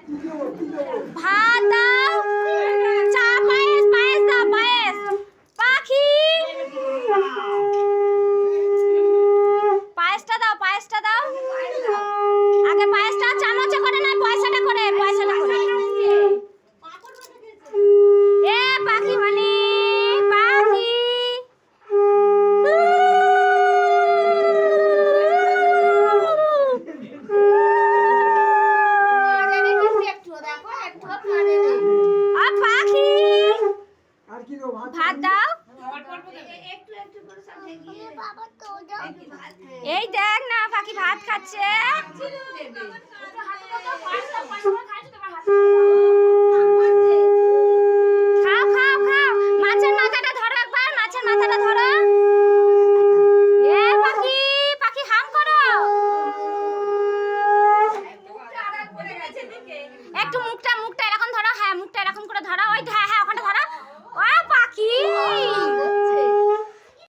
ভাত দাও, চা, পায়েস, পায়েস দাও, পায়েস। পাখি, পায়েসটা দাও, পায়েসটা দাও। আগে পায়েসটা চামচে করে না, পয়সাটা করে, পয়সাটা করে। এ পাখি মানে পাখি। পাখি ভাত দাও। এই দেখ না পাখি ভাত খাচ্ছে। খাও খাও খাও, মাছের মাথাটা ধরো একবার, মাছের মাথাটা ধরো। এ পাখি, পাখি হাম করো। একটু মুখটা মুখটা এরকম ধরো, হ্যাঁ মুখটা এরকম করে ধরো। ওই